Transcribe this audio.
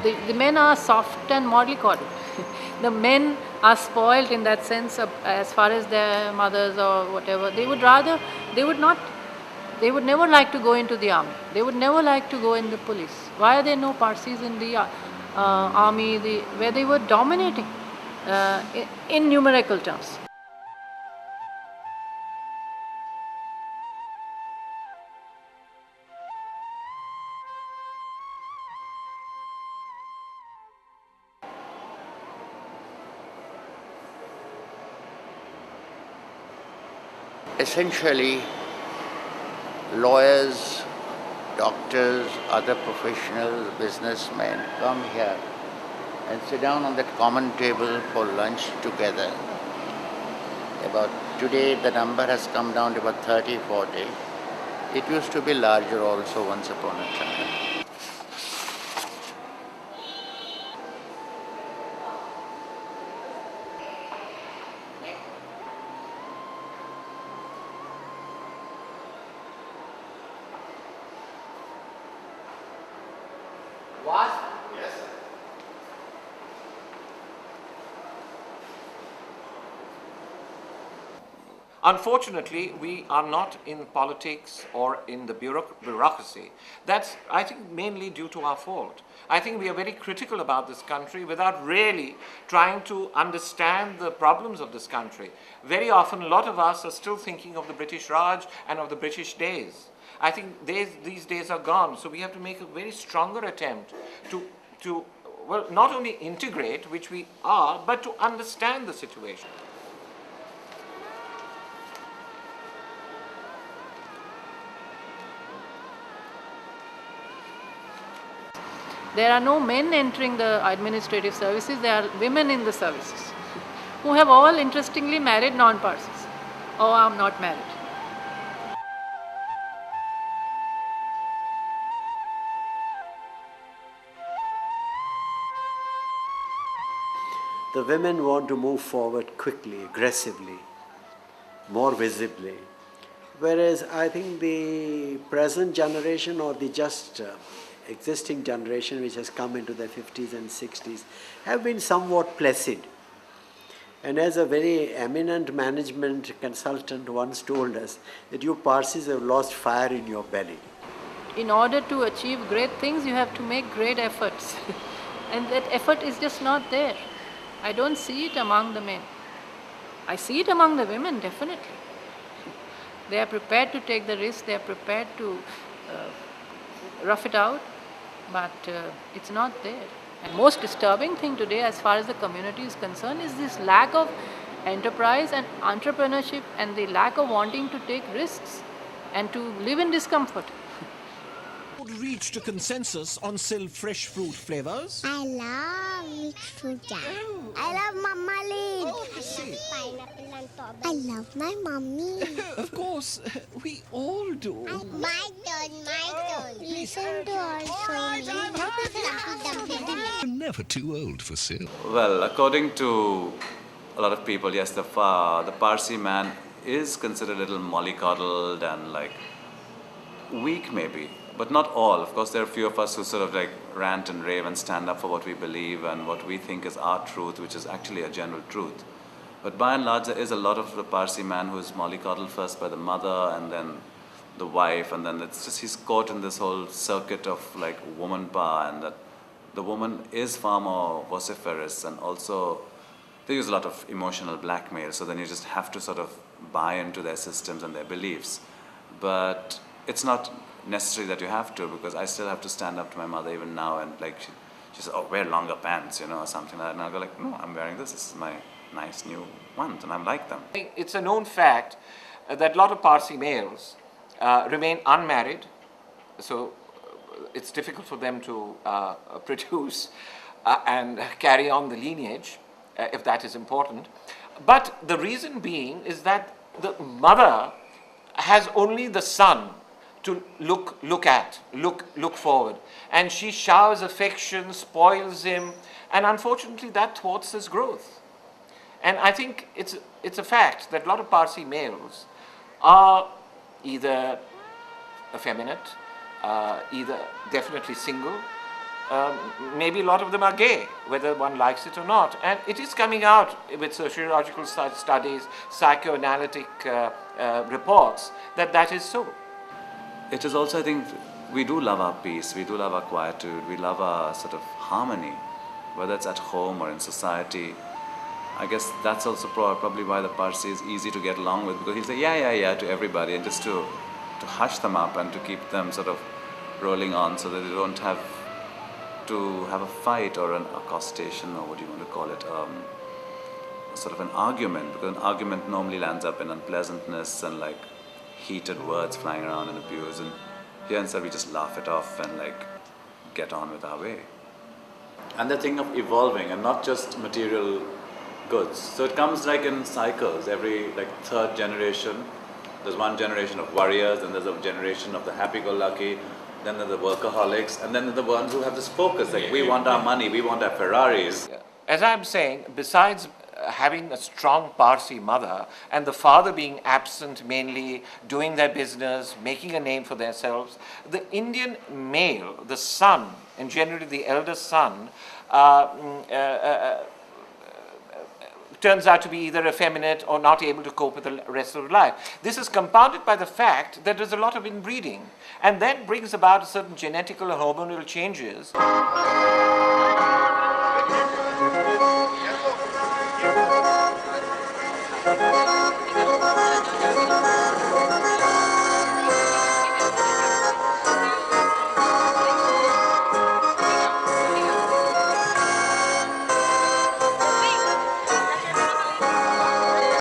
The men are soft and mollycoddled. The men are spoiled in that sense as far as their mothers or whatever. They would never like to go into the army. They would never like to go in the police. Why are there no Parsis in the army where they were dominating in numerical terms? Essentially, lawyers, doctors, other professionals, businessmen come here and sit down on that common table for lunch together. About today, the number has come down to about 30, 40. It used to be larger also once upon a time. What? Yes. Unfortunately, we are not in politics or in the bureaucracy. That's, I think, mainly due to our fault. I think we are very critical about this country without really trying to understand the problems of this country. Very often, a lot of us are still thinking of the British Raj and of the British days. I think these days are gone, so we have to make a very stronger attempt to well, not only integrate, which we are, but to understand the situation. There are no men entering the administrative services, there are women in the services who have all interestingly married non-Parsis or are not married. The women want to move forward quickly, aggressively, more visibly. Whereas I think the present generation or the just existing generation which has come into their 50s and 60s have been somewhat placid. And as a very eminent management consultant once told us that you Parsis have lost fire in your belly. In order to achieve great things, you have to make great efforts. And that effort is just not there. I don't see it among the men. I see it among the women, definitely. They are prepared to take the risk, they are prepared to rough it out, but it's not there. And most disturbing thing today, as far as the community is concerned, is this lack of enterprise and entrepreneurship and the lack of wanting to take risks and to live in discomfort. Reached a consensus on still fresh fruit flavors. I love mixed fruit jam. I love marmalade. Oh, I see. Pineapple and strawberry. I love my mommy. Of course, we all do. My turn. Listen to You're never too old for Sil. Well, according to a lot of people, yes, the Parsi man is considered a little mollycoddled and like weak maybe, but not all. Of course, there are a few of us who sort of like rant and rave and stand up for what we believe and what we think is our truth, which is actually a general truth. But by and large, there is a lot of the Parsi man who is mollycoddled first by the mother and then the wife, and then it's just he's caught in this whole circuit of like woman power, and that the woman is far more vociferous, and also they use a lot of emotional blackmail, so then you just have to sort of buy into their systems and their beliefs. But it's not necessary that you have to, because I still have to stand up to my mother even now, and like she says, oh, wear longer pants, or something like that, and I'll go like, no, I'm wearing this is my nice new ones and I like them. It's a known fact that a lot of Parsi males remain unmarried, so it's difficult for them to produce and carry on the lineage, if that is important. But the reason being is that the mother has only the son to look forward, and she showers affection, spoils him, and unfortunately that thwarts his growth. And I think it's a fact that a lot of Parsi males are either effeminate, either definitely single, maybe a lot of them are gay, whether one likes it or not. And it is coming out with sociological studies, psychoanalytic reports, that that is so. It is also, I think, we do love our peace, we do love our quietude, we love our sort of harmony, whether it's at home or in society. I guess that's also probably why the Parsi is easy to get along with, because he'll say yeah to everybody, and just to hush them up and to keep them sort of rolling on so that they don't have to have a fight or an accostation, or what do you want to call it, sort of an argument, because an argument normally lands up in unpleasantness and like heated words flying around and abuse, and here instead we just laugh it off and like get on with our way. And the thing of evolving and not just material goods. So it comes like in cycles. Every like third generation, there's one generation of warriors, and there's a generation of the happy-go-lucky, then there's the workaholics, and then there's the ones who have this focus, like we want our money, we want our Ferraris. As I'm saying, besides having a strong Parsi mother and the father being absent, mainly doing their business, making a name for themselves, the Indian male, the son, and generally the eldest son, turns out to be either effeminate or not able to cope with the rest of life. This is compounded by the fact that there's a lot of inbreeding, and that brings about certain genetical and hormonal changes.